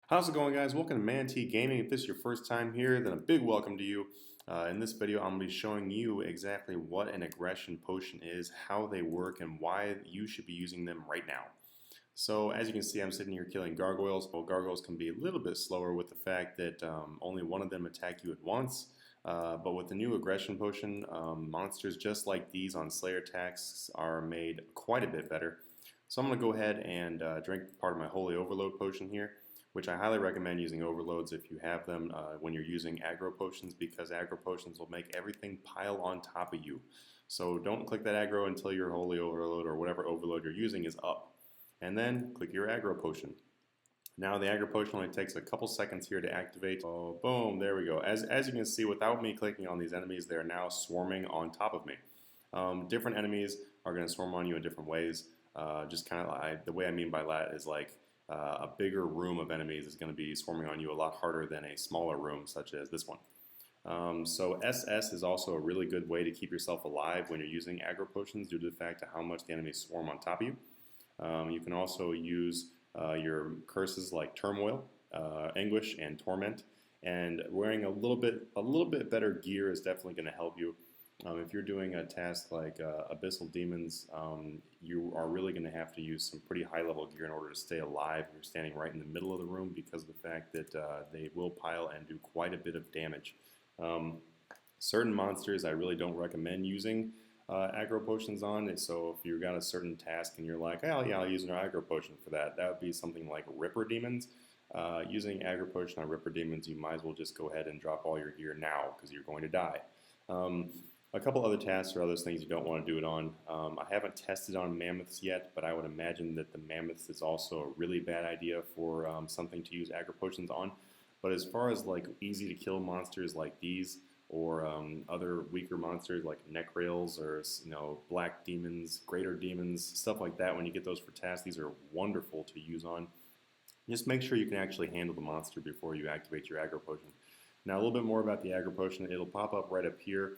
How's it going, guys? Welcome to Manatee Gaming. If this is your first time here, then a big welcome to you. In this video, I'm going to be showing you exactly what an aggression potion is, how they work, and why you should be using them right now. So as you can see, I'm sitting here killing gargoyles. Well, gargoyles can be a little bit slower with the fact that only one of them attack you at once. But with the new aggression potion, monsters just like these on Slayer attacks are made quite a bit better. So I'm going to go ahead and drink part of my Holy Overload potion here, which I highly recommend using overloads if you have them when you're using aggro potions, because aggro potions will make everything pile on top of you. So don't click that aggro until your Holy Overload or whatever overload you're using is up. And then click your aggro potion. Now the aggro potion only takes a couple seconds here to activate. Oh, boom, there we go. As you can see, without me clicking on these enemies, they're now swarming on top of me. Different enemies are going to swarm on you in different ways. Just kind of like, the way I mean by that is like a bigger room of enemies is going to be swarming on you a lot harder than a smaller room such as this one. So SS is also a really good way to keep yourself alive when you're using aggro potions due to the fact of how much the enemies swarm on top of you. You can also use your curses like Turmoil, Anguish, and Torment. And wearing a little bit better gear is definitely going to help you. If you're doing a task like Abyssal Demons, you are really going to have to use some pretty high-level gear in order to stay alive. You're standing right in the middle of the room because of the fact that they will pile and do quite a bit of damage. Certain monsters I really don't recommend using aggro potions on. So if you've got a certain task and you're like, oh yeah, I'll use an aggro potion for that, that would be something like Ripper Demons. Using aggro potion on Ripper Demons, you might as well just go ahead and drop all your gear now because you're going to die. A couple other tasks or other things you don't want to do it on. I haven't tested on mammoths yet, but I would imagine that the mammoths is also a really bad idea for something to use aggro potions on. But as far as like easy to kill monsters like these, or other weaker monsters like neckrails or black demons, greater demons, stuff like that, when you get those for tasks, these are wonderful to use on. Just make sure you can actually handle the monster before you activate your aggro potion. Now a little bit more about the aggro potion. It'll pop up right up here.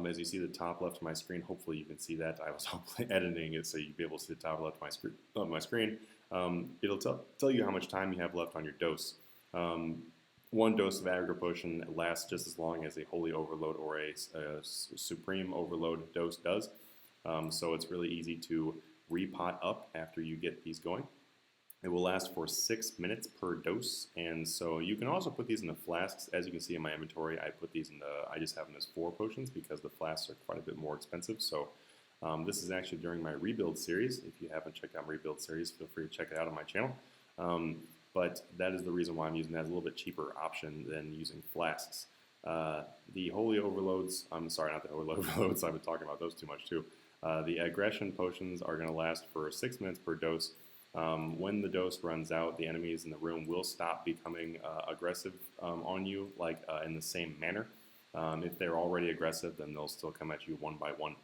As you see the top left of my screen, hopefully you can see that. I was editing it so you'd be able to see the top left of my screen. It'll tell you how much time you have left on your dose. One dose of aggro potion lasts just as long as a Holy Overload or a Supreme Overload dose does. So it's really easy to repot up after you get these going. It will last for 6 minutes per dose, and so you can also put these in the flasks. As you can see in my inventory, I just have them as 4 potions because the flasks are quite a bit more expensive. So this is actually during my rebuild series. If you haven't checked out my rebuild series, feel free to check it out on my channel. But that is the reason why I'm using that as a little bit cheaper option than using flasks. The Holy Overloads, I'm sorry, not the Holy Overloads, I've been talking about those too much too. The aggression potions are going to last for 6 minutes per dose. When the dose runs out, the enemies in the room will stop becoming aggressive on you, like in the same manner. If they're already aggressive, then they'll still come at you one by one.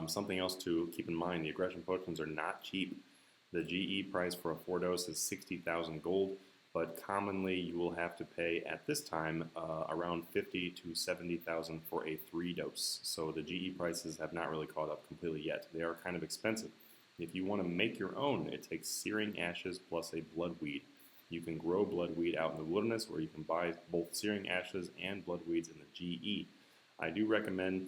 Something else to keep in mind, the aggression potions are not cheap. The GE price for a 4-dose is 60,000 gold, but commonly you will have to pay at this time around 50 to 70,000 for a 3-dose. So the GE prices have not really caught up completely yet. They are kind of expensive. If you want to make your own, it takes searing ashes plus a bloodweed. You can grow bloodweed out in the wilderness, or you can buy both searing ashes and bloodweeds in the GE. I do recommend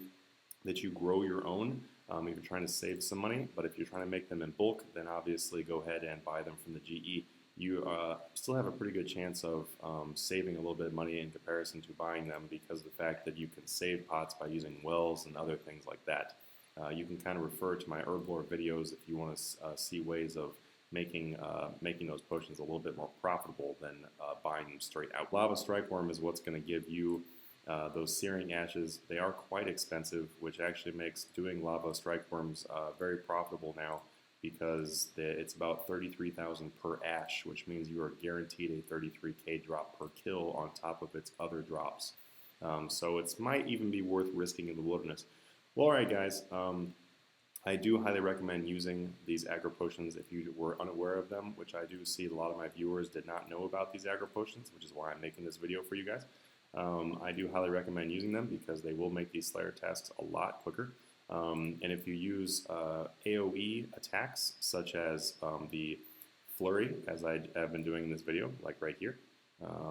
that you grow your own if you're trying to save some money, but if you're trying to make them in bulk, then obviously go ahead and buy them from the GE. You still have a pretty good chance of saving a little bit of money in comparison to buying them because of the fact that you can save pots by using wells and other things like that. You can kind of refer to my herb lore videos if you want to see ways of making those potions a little bit more profitable than buying them straight out. Lava Strikeworm is what's going to give you those searing ashes. They are quite expensive, which actually makes doing Lava Strikeworms very profitable now because it's about 33,000 per ash, which means you are guaranteed a 33k drop per kill on top of its other drops. So it might even be worth risking in the wilderness. Well, alright guys, I do highly recommend using these aggro potions if you were unaware of them, which I do see a lot of my viewers did not know about these aggro potions, which is why I'm making this video for you guys. I do highly recommend using them because they will make these Slayer tasks a lot quicker. And if you use AoE attacks, such as the flurry, as I have been doing in this video, like right here.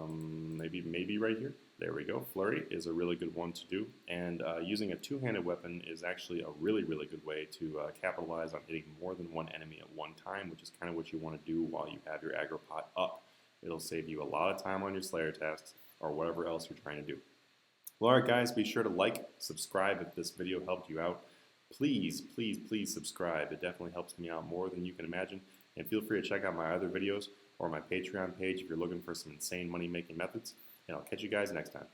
Maybe right here. There we go. Flurry is a really good one to do, and using a two-handed weapon is actually a really good way to capitalize on hitting more than one enemy at one time, which is kind of what you want to do while you have your aggro pot up. It'll save you a lot of time on your Slayer tasks or whatever else you're trying to do. Well, alright guys, be sure to like, subscribe if this video helped you out. Please subscribe. It definitely helps me out more than you can imagine. And feel free to check out my other videos or my Patreon page if you're looking for some insane money-making methods. And I'll catch you guys next time.